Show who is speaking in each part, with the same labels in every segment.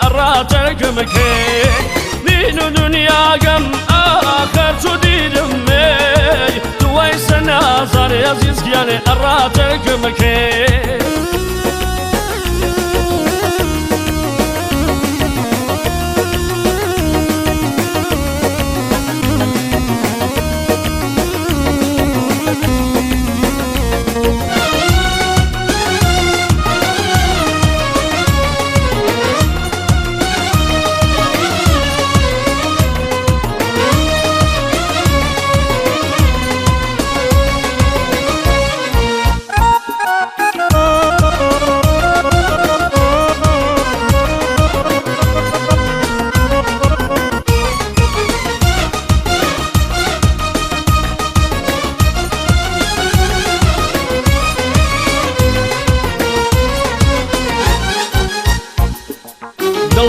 Speaker 1: أراتك مكي دين دنيا قم آخر تديدم مي تويس نازر يزيز يعني أراتك مكي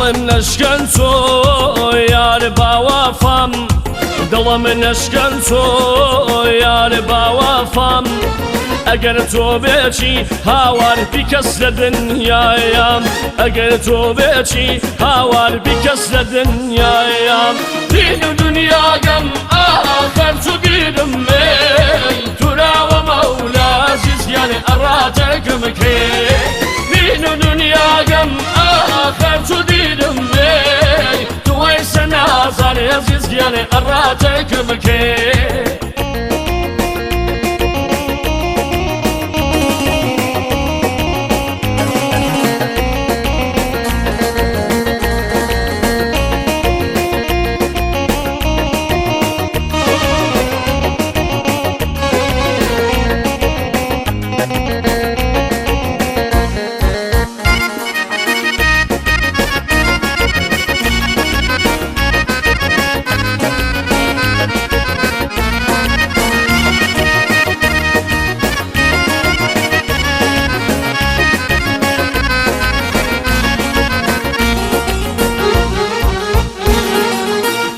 Speaker 1: دڵم نەشکەن تۆ یارە باوەفام دڵم نەشکەن تۆ یارە باوەفام ئەگەر تۆ بێچی هاوار بیکەس لە دنیایم ئەگەر تۆ بێچی هاوار بیکەس لە دنیایم دین و دنیاگەم ئاخەر تو بیرم مێ توراوە مەولا زیزیانێ ئەڕاتەکەم کرێ دین و دنیاگەم آخر تو دیدم می تو ایس نازار عزیز گیانه اراتک مکی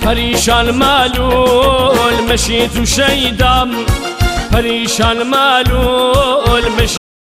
Speaker 1: پریشان مالول مشيت وشيدم پریشان مالول